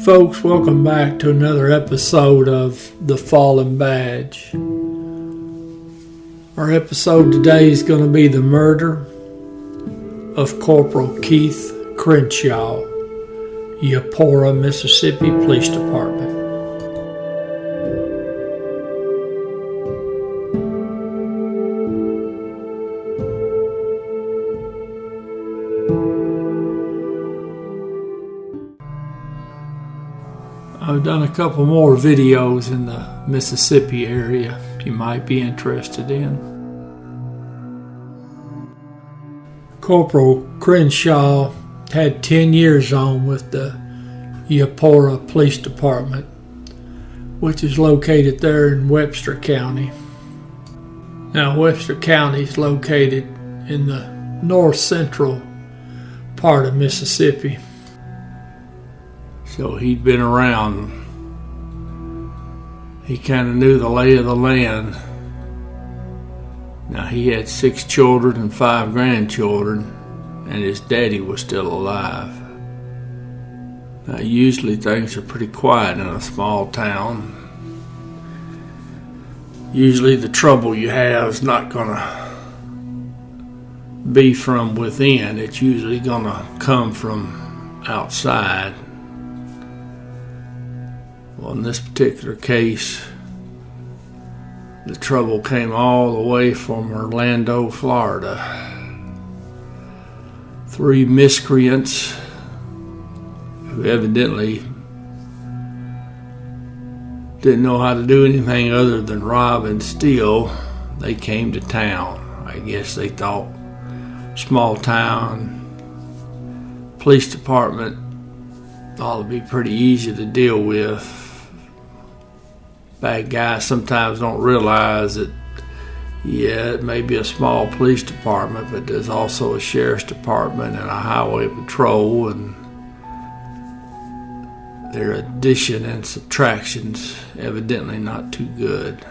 folks, welcome back to another episode of The Fallen Badge. Our episode today is going to be the murder of Corporal Keith Crenshaw, Eupora, Mississippi Police Department. I've done a couple more videos in the Mississippi area you might be interested in. Corporal Crenshaw had 10 years on with the Eupora Police Department, which is located there in Webster County. Now, Webster County is located in the north central part of Mississippi. So he'd been around. He kind of knew the lay of the land. Now, he had 6 children and 5 grandchildren, and his daddy was still alive. Now, usually things are pretty quiet in a small town. Usually the trouble you have is not going to be from within. It's usually going to come from outside. Well, in this particular case, the trouble came all the way from Orlando, Florida. 3 miscreants who evidently didn't know how to do anything other than rob and steal. They came to town. I guess they thought small town, police department ought to be pretty easy to deal with. Bad guys sometimes don't realize that, it may be a small police department, but there's also a sheriff's department and a highway patrol, and their addition and subtractions evidently not too good.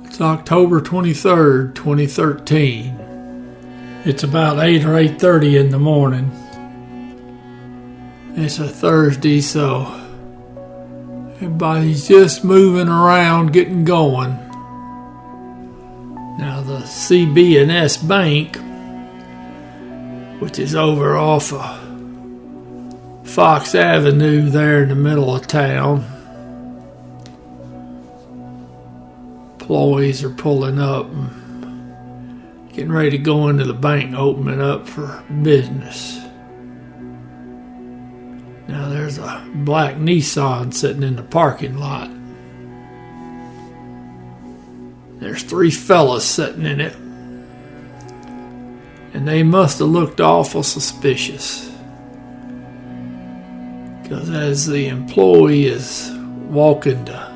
It's October 23rd, 2013. It's about 8 or 8:30 in the morning. It's a Thursday, so everybody's just moving around, getting going. Now, the CB&S Bank, which is over off of Fox Avenue there in the middle of town, employees are pulling up and getting ready to go into the bank, opening up for business. Now, there's a black Nissan sitting in the parking lot. There's 3 fellas sitting in it, and they must have looked awful suspicious, because as the employee is walking to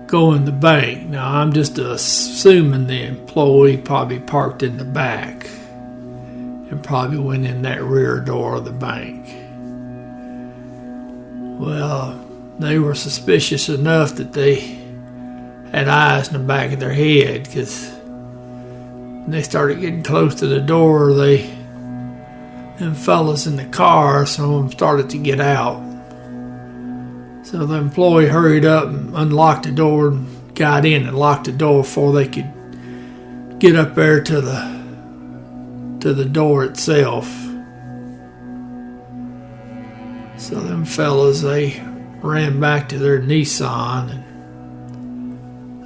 go in the bank, now I'm just assuming the employee probably parked in the back and probably went in that rear door of the bank. Well, they were suspicious enough that they had eyes in the back of their head, because when they started getting close to the door, them fellas in the car, some of them started to get out. So the employee hurried up and unlocked the door and got in and locked the door before they could get up there to the door itself. So them fellas, they ran back to their Nissan and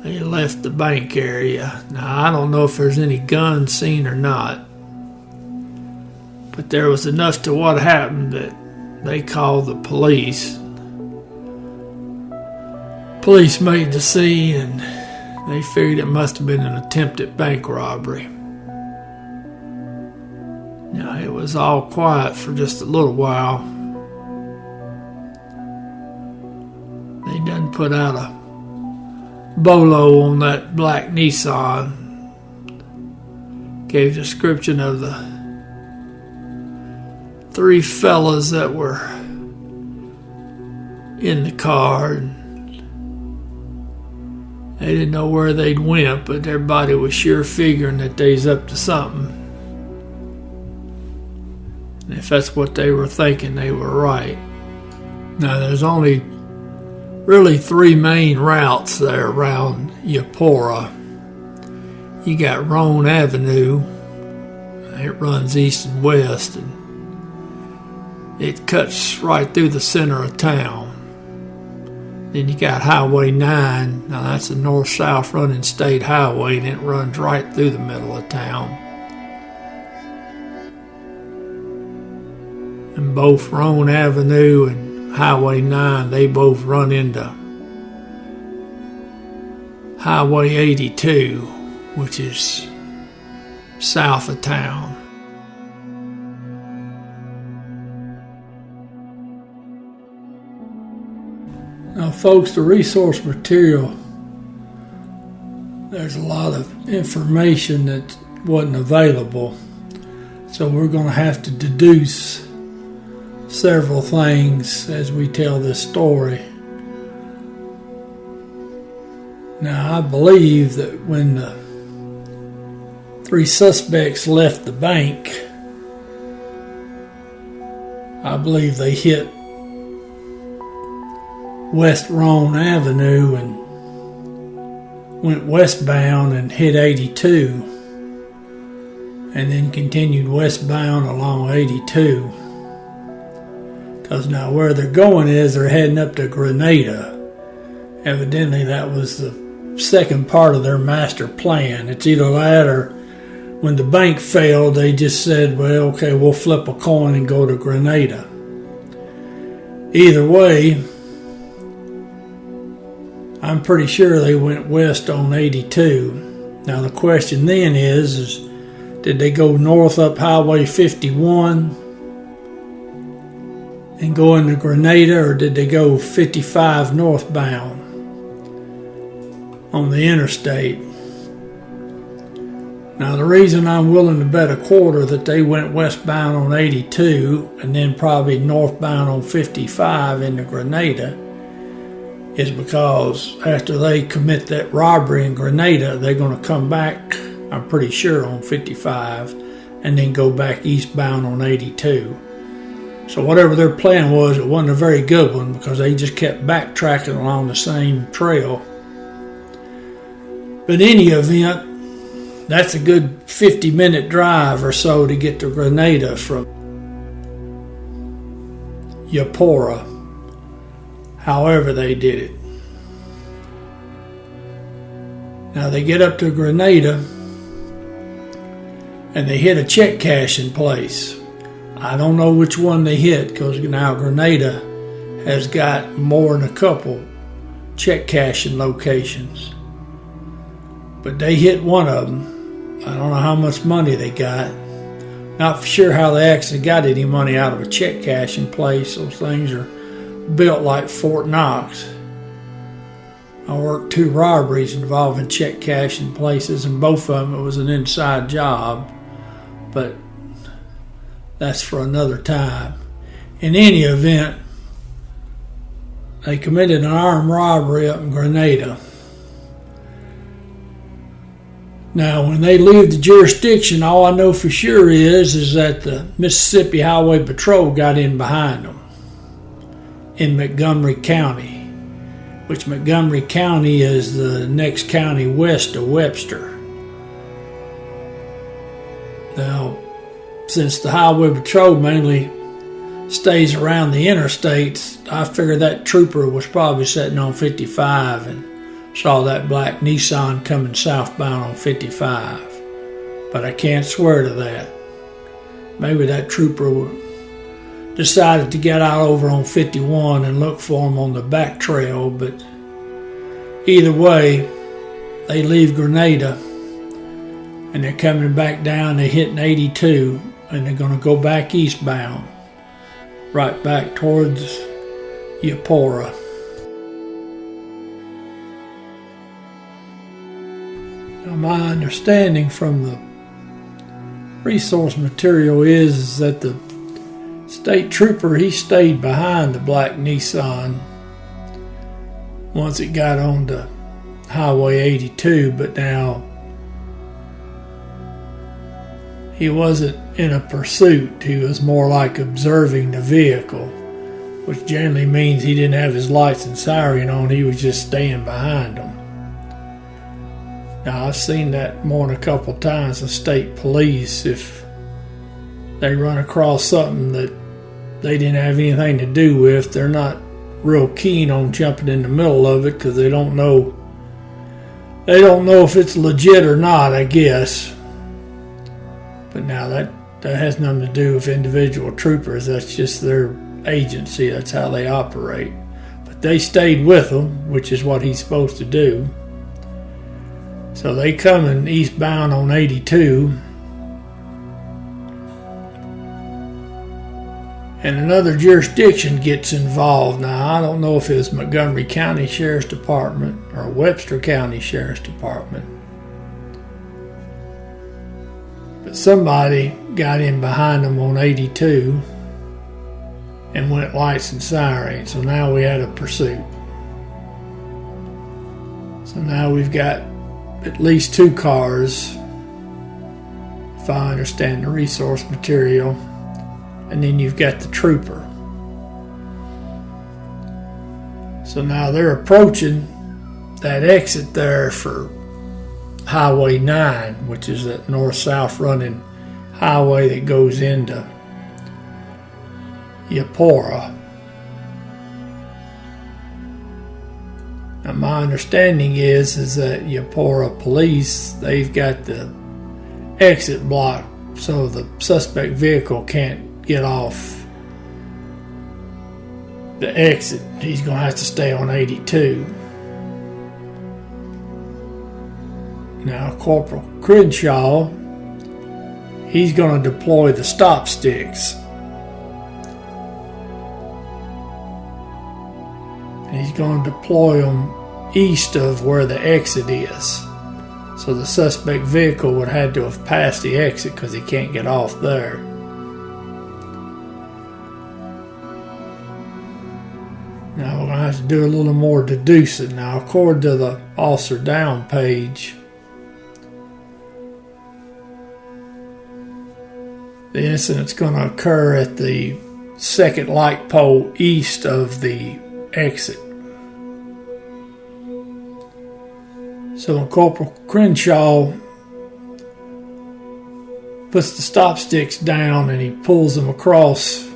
they left the bank area. Now, I don't know if there's any guns seen or not, but there was enough to what happened that they called the police. Police made the scene, and they figured it must have been an attempted bank robbery. Now, it was all quiet for just a little while. They done put out a bolo on that black Nissan. Gave a description of the 3 fellas that were in the car. They didn't know where they'd went, but everybody was sure figuring that they's up to something. And if that's what they were thinking, they were right. Now, there's only really three main routes there around Eupora. You got Roan Avenue. It runs east and west, and it cuts right through the center of town. Then you got Highway 9. Now that's a north-south running state highway, and it runs right through the middle of town. And both Roan Avenue and Highway 9, they both run into Highway 82, which is south of town. Now, folks, the resource material, there's a lot of information that wasn't available, so we're going to have to deduce several things as we tell this story. Now, I believe that when the three suspects left the bank, I believe they hit West Roan Avenue and went westbound and hit 82, and then continued westbound along 82. Because now where they're going is they're heading up to Grenada. Evidently that was the second part of their master plan. It's either that or when the bank failed, they just said, well, okay, we'll flip a coin and go to Grenada. Either way, I'm pretty sure they went west on 82. Now the question then is did they go north up Highway 51 and go into Grenada, or did they go 55 northbound on the interstate? Now the reason I'm willing to bet a quarter that they went westbound on 82 and then probably northbound on 55 into Grenada is because after they commit that robbery in Grenada, they're going to come back, I'm pretty sure, on 55 and then go back eastbound on 82. So whatever their plan was, it wasn't a very good one because they just kept backtracking along the same trail. But in any event, that's a good 50-minute drive or so to get to Grenada from Eupora. However they did it. Now they get up to Grenada and they hit a check cashing place. I don't know which one they hit because now Grenada has got more than a couple check cashing locations. But they hit one of them. I don't know how much money they got. Not for sure how they actually got any money out of a check cashing place. Those things are built like Fort Knox. I worked 2 robberies involving check cashing places, and both of them it was an inside job, but that's for another time. In any event, they committed an armed robbery up in Grenada. Now, when they leave the jurisdiction, all I know for sure is that the Mississippi Highway Patrol got in behind them in Montgomery County, which Montgomery County is the next county west of Webster. Now, since the Highway Patrol mainly stays around the interstates, I figure that trooper was probably sitting on 55 and saw that black Nissan coming southbound on 55. But I can't swear to that. Maybe that trooper decided to get out over on 51 and look for him on the back trail, but either way, they leave Grenada and they're coming back down, they're hitting 82, and they're going to go back eastbound, right back towards Eupora. Now, my understanding from the resource material is that the state trooper, he stayed behind the black Nissan once it got on to Highway 82, but now he wasn't in a pursuit. He was more like observing the vehicle, which generally means he didn't have his lights and siren on. He was just staying behind them. Now, I've seen that more than a couple times with state police. If they run across something that they didn't have anything to do with, they're not real keen on jumping in the middle of it because they don't know if it's legit or not, I guess. But now that has nothing to do with individual troopers. That's just their agency. That's how they operate. But they stayed with him, which is what he's supposed to do. So they coming eastbound on 82. And another jurisdiction gets involved. Now, I don't know if it was Montgomery County Sheriff's Department or Webster County Sheriff's Department. But somebody got in behind them on 82 and went lights and sirens. So now we had a pursuit. So now we've got at least 2 cars, if I understand the resource material, and then you've got the trooper. So now they're approaching that exit there for Highway 9, which is that north-south running highway that goes into Eupora. Now my understanding is that Eupora police, they've got the exit blocked so the suspect vehicle can't get off the exit. He's going to have to stay on 82. Now Corporal Crenshaw, he's going to deploy the stop sticks. And he's going to deploy them east of where the exit is. So the suspect vehicle would have to have passed the exit because he can't get off there. Now we're going to have to do a little more deducing. Now, according to the officer down page, the incident's going to occur at the second light pole east of the exit. So when Corporal Crenshaw puts the stop sticks down and he pulls them across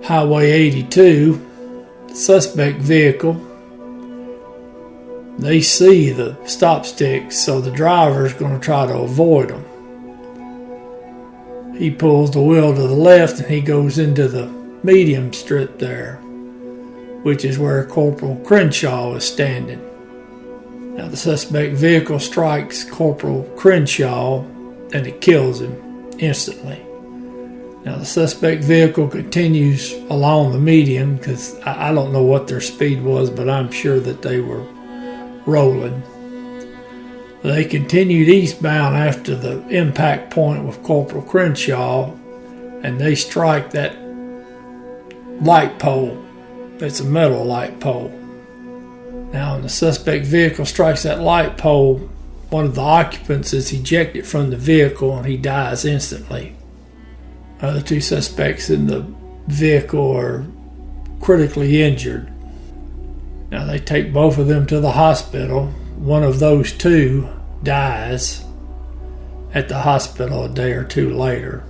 Highway 82, the suspect vehicle, they see the stop sticks, so the driver's going to try to avoid them. He pulls the wheel to the left and he goes into the medium strip there, which is where Corporal Crenshaw is standing. Now the suspect vehicle strikes Corporal Crenshaw and it kills him instantly. Now the suspect vehicle continues along the median because I don't know what their speed was, but I'm sure that they were rolling. They continued eastbound after the impact point with Corporal Crenshaw, and they strike that light pole. It's a metal light pole. Now, when the suspect vehicle strikes that light pole, one of the occupants is ejected from the vehicle and he dies instantly. The 2 suspects in the vehicle are critically injured. Now, they take both of them to the hospital. One of those 2 dies at the hospital a day or 2 later.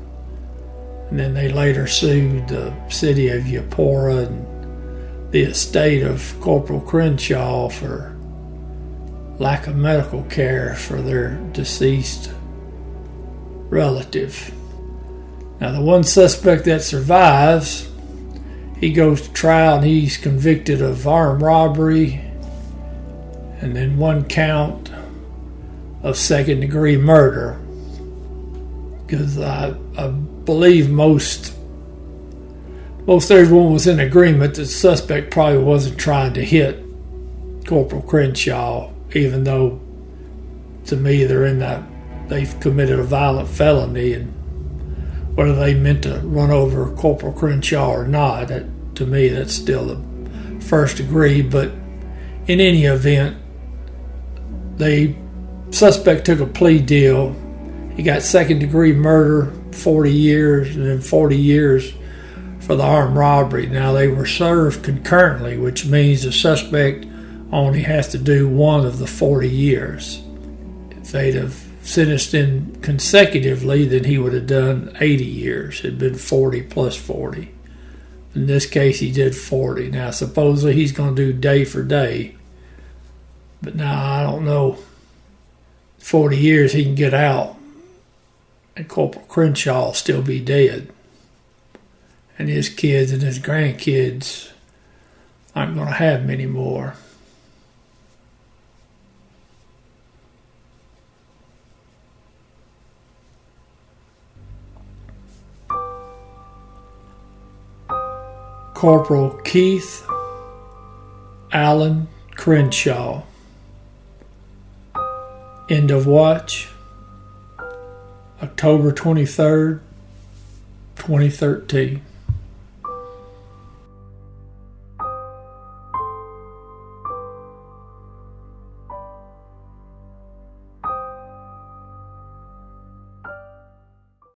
And then they later sued the city of Eupora and the estate of Corporal Crenshaw for lack of medical care for their deceased relative. Now, the one suspect that survives, he goes to trial and he's convicted of armed robbery and then 1 count of second-degree murder. Because I believe most everyone was in agreement that the suspect probably wasn't trying to hit Corporal Crenshaw, even though to me they've committed a violent felony, and whether they meant to run over Corporal Crenshaw or not, to me that's still the first degree. But in any event, the suspect took a plea deal. He got second-degree murder, 40 years, and then 40 years for the armed robbery. Now, they were served concurrently, which means the suspect only has to do one of the 40 years. If they'd have sentenced him consecutively, then he would have done 80 years. It'd been 40 plus 40. In this case, he did 40. Now, supposedly he's going to do day for day. But now, I don't know. 40 years he can get out. And Corporal Crenshaw will still be dead. And his kids and his grandkids aren't going to have many more. Corporal Keith Allen Crenshaw. End of watch, October 23rd, 2013.